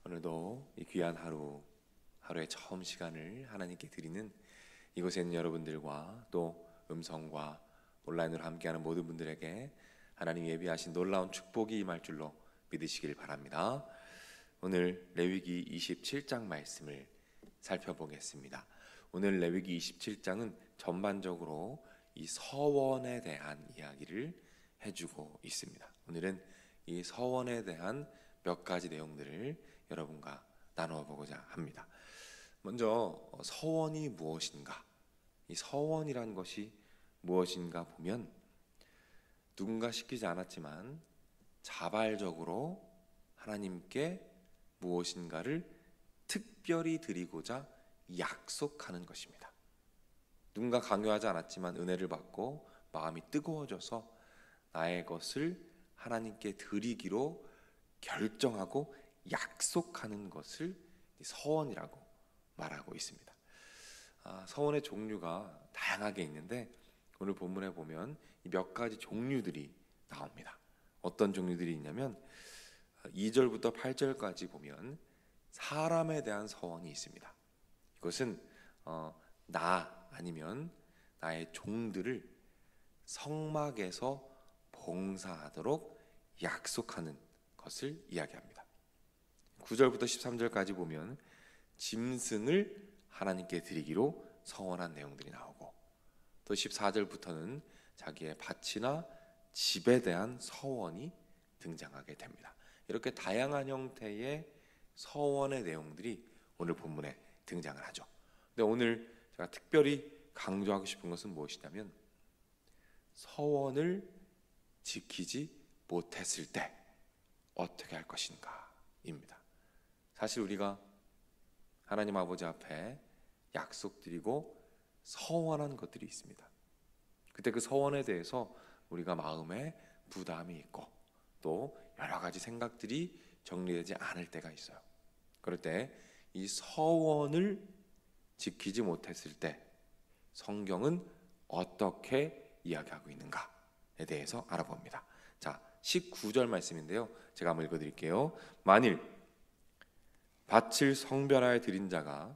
오늘도 이 귀한 하루의 처음 시간을 하나님께 드리는 이곳에 있는 여러분들과 또 음성과 온라인으로 함께하는 모든 분들에게 하나님 예비하신 놀라운 축복이 임할 줄로 믿으시길 바랍니다. 오늘 레위기 27장 말씀을 살펴보겠습니다. 오늘 레위기 27장은 전반적으로 이 서원에 대한 이야기를 해주고 있습니다. 오늘은 이 서원에 대한 몇 가지 내용들을 여러분과 나누어 보고자 합니다. 먼저 서원이 무엇인가? 이 서원이란 것이 무엇인가 보면 누군가 시키지 않았지만 자발적으로 하나님께 무엇인가를 특별히 드리고자 약속하는 것입니다. 누군가 강요하지 않았지만 은혜를 받고 마음이 뜨거워져서 나의 것을 하나님께 드리기로 결정하고 약속하는 것을 서원이라고 말하고 있습니다. 서원의 종류가 다양하게 있는데 오늘 본문에 보면 몇 가지 종류들이 나옵니다. 어떤 종류들이 있냐면 2절부터 8절까지 보면 사람에 대한 서원이 있습니다. 이것은 나 아니면 나의 종들을 성막에서 봉사하도록 약속하는 것을 이야기합니다. 9절부터 13절까지 보면 짐승을 하나님께 드리기로 서원한 내용들이 나오고 또 14절부터는 자기의 밭이나 집에 대한 서원이 등장하게 됩니다. 이렇게 다양한 형태의 서원의 내용들이 오늘 본문에 등장을 하죠. 근데 오늘 제가 특별히 강조하고 싶은 것은 무엇이냐면 서원을 지키지 못했을 때 어떻게 할 것인가 입니다. 사실 우리가 하나님 아버지 앞에 약속드리고 서원한 것들이 있습니다. 그때 그 서원에 대해서 우리가 마음에 부담이 있고 또 여러 가지 생각들이 정리되지 않을 때가 있어요. 그럴 때 이 서원을 지키지 못했을 때 성경은 어떻게 이야기하고 있는가에 대해서 알아봅니다. 자, 19절 말씀인데요. 제가 한번 읽어드릴게요. 만일 밭을 성별하여 드린 자가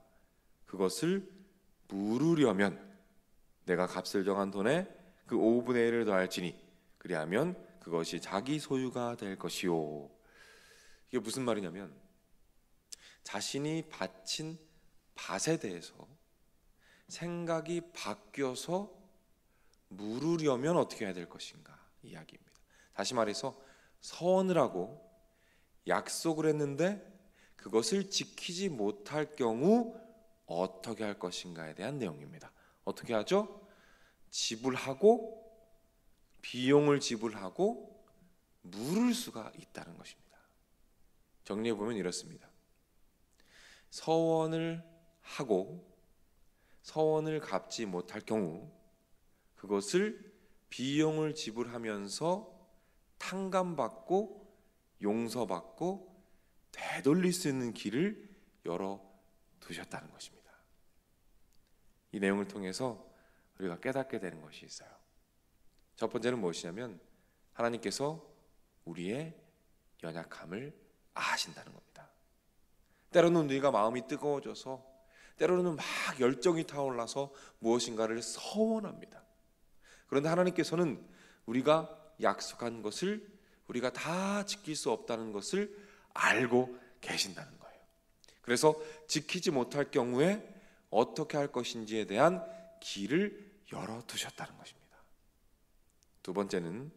그것을 물으려면 내가 값을 정한 돈에 그 5분의 1을 더할지니 그리하면 그것이 자기 소유가 될 것이요. 이게 무슨 말이냐면 자신이 바친 밭에 대해서 생각이 바뀌어서 물으려면 어떻게 해야 될 것인가 이야기입니다. 다시 말해서 서원을 하고 약속을 했는데 그것을 지키지 못할 경우 어떻게 할 것인가에 대한 내용입니다. 어떻게 하죠? 지불하고 비용을 지불하고 물을 수가 있다는 것입니다. 정리해 보면 이렇습니다. 서원을 하고 서원을 갚지 못할 경우 그것을 비용을 지불하면서 탕감받고 용서받고 되돌릴 수 있는 길을 열어두셨다는 것입니다. 이 내용을 통해서 우리가 깨닫게 되는 것이 있어요. 첫 번째는 무엇이냐면 하나님께서 우리의 연약함을 아신다는 겁니다. 때로는 우리가 마음이 뜨거워져서 때로는 막 열정이 타올라서 무엇인가를 서원합니다. 그런데 하나님께서는 우리가 약속한 것을 우리가 다 지킬 수 없다는 것을 알고 계신다는 거예요. 그래서 지키지 못할 경우에 어떻게 할 것인지에 대한 길을 열어두셨다는 것입니다. 두 번째는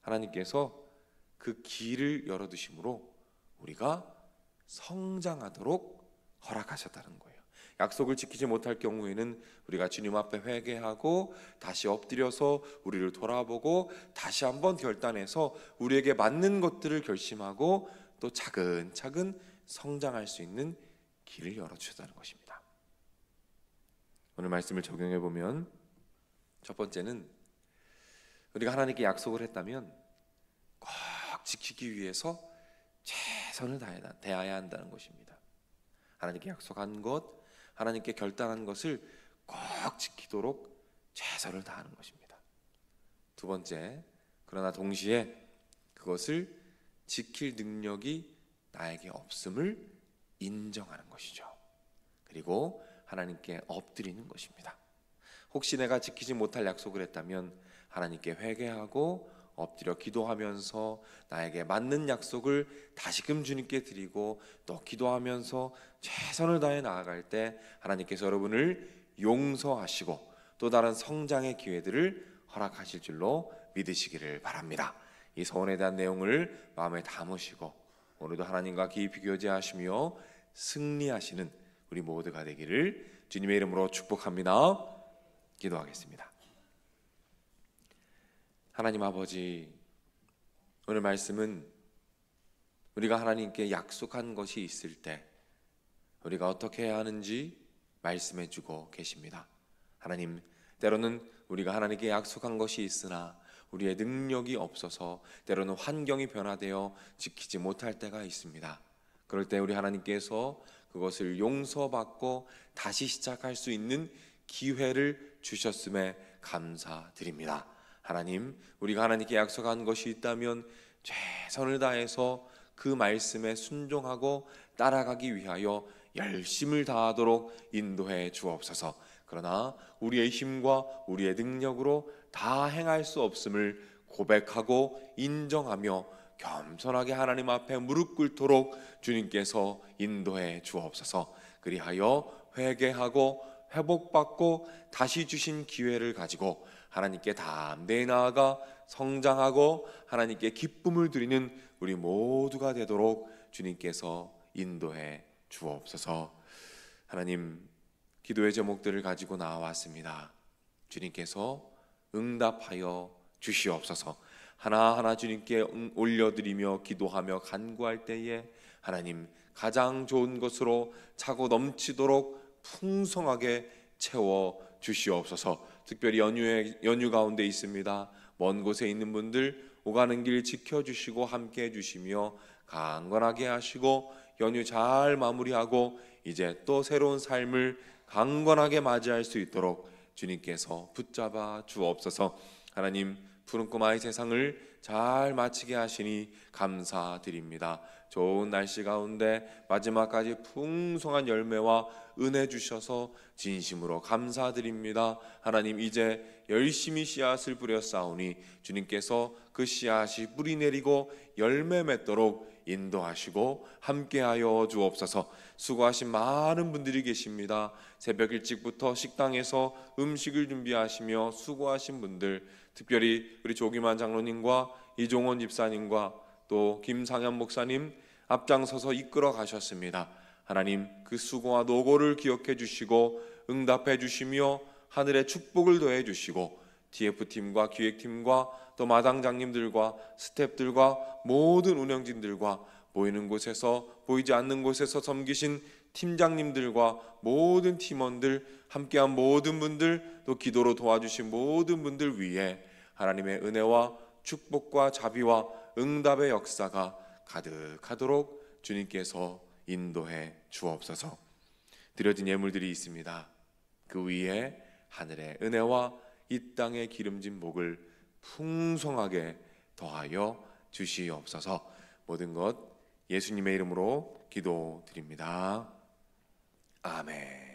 하나님께서 그 길을 열어두심으로 우리가 성장하도록 허락하셨다는 거예요. 약속을 지키지 못할 경우에는 우리가 주님 앞에 회개하고 다시 엎드려서 우리를 돌아보고 다시 한번 결단해서 우리에게 맞는 것들을 결심하고 또 차근차근 성장할 수 있는 길을 열어주셨다는 것입니다. 오늘 말씀을 적용해 보면 첫 번째는 우리가 하나님께 약속을 했다면 꼭 지키기 위해서 최선을 다해야 한다는 것입니다. 하나님께 약속한 것, 하나님께 결단한 것을 꼭 지키도록 최선을 다하는 것입니다. 두 번째, 그러나 동시에 그것을 지킬 능력이 나에게 없음을 인정하는 것이죠. 그리고 하나님께 엎드리는 것입니다. 혹시 내가 지키지 못할 약속을 했다면 하나님께 회개하고 엎드려 기도하면서 나에게 맞는 약속을 다시금 주님께 드리고 또 기도하면서 최선을 다해 나아갈 때 하나님께서 여러분을 용서하시고 또 다른 성장의 기회들을 허락하실 줄로 믿으시기를 바랍니다. 이 서원에 대한 내용을 마음에 담으시고 오늘도 하나님과 깊이 교제하시며 승리하시는 우리 모두가 되기를 주님의 이름으로 축복합니다. 기도하겠습니다. 하나님 아버지, 오늘 말씀은 우리가 하나님께 약속한 것이 있을 때 우리가 어떻게 해야 하는지 말씀해 주고 계십니다. 하나님, 때로는 우리가 하나님께 약속한 것이 있으나 우리의 능력이 없어서 때로는 환경이 변화되어 지키지 못할 때가 있습니다. 그럴 때 우리 하나님께서 그것을 용서받고 다시 시작할 수 있는 기회를 주셨음에 감사드립니다. 하나님, 우리가 하나님께 약속한 것이 있다면 최선을 다해서 그 말씀에 순종하고 따라가기 위하여 열심을 다하도록 인도해 주옵소서. 그러나 우리의 힘과 우리의 능력으로 다 행할 수 없음을 고백하고 인정하며 겸손하게 하나님 앞에 무릎 꿇도록 주님께서 인도해 주옵소서. 그리하여 회개하고 회복받고 다시 주신 기회를 가지고 하나님께 담대히 나아가 성장하고 하나님께 기쁨을 드리는 우리 모두가 되도록 주님께서 인도해 주옵소서. 하나님, 기도의 제목들을 가지고 나왔습니다. 주님께서 응답하여 주시옵소서. 하나하나 주님께 올려드리며 기도하며 간구할 때에 하나님, 가장 좋은 것으로 차고 넘치도록 풍성하게 채워 주시옵소서. 특별히 연휴 가운데 있습니다. 먼 곳에 있는 분들 오가는 길 지켜주시고 함께 해주시며 강건하게 하시고 연휴 잘 마무리하고 이제 또 새로운 삶을 강건하게 맞이할 수 있도록 주님께서 붙잡아 주옵소서. 하나님, 푸른 꿈 아이 세상을 잘 마치게 하시니 감사드립니다. 좋은 날씨 가운데 마지막까지 풍성한 열매와 은혜 주셔서 진심으로 감사드립니다. 하나님, 이제 열심히 씨앗을 뿌려 싸우니 주님께서 그 씨앗이 뿌리 내리고 열매 맺도록 인도하시고 함께하여 주옵소서. 수고하신 많은 분들이 계십니다. 새벽 일찍부터 식당에서 음식을 준비하시며 수고하신 분들, 특별히 우리 조기만 장로님과 이종원 집사님과 또 김상현 목사님 앞장서서 이끌어 가셨습니다. 하나님, 그 수고와 노고를 기억해 주시고 응답해 주시며 하늘의 축복을 더해 주시고 TF팀과 기획팀과 또 마당장님들과 스태프들과 모든 운영진들과 보이는 곳에서 보이지 않는 곳에서 섬기신 팀장님들과 모든 팀원들, 함께한 모든 분들, 또 기도로 도와주신 모든 분들 위에 하나님의 은혜와 축복과 자비와 응답의 역사가 가득하도록 주님께서 인도해 주옵소서. 드려진 예물들이 있습니다. 그 위에 하늘의 은혜와 이 땅의 기름진 복을 풍성하게 더하여 주시옵소서. 모든 것 예수님의 이름으로 기도드립니다. 아멘.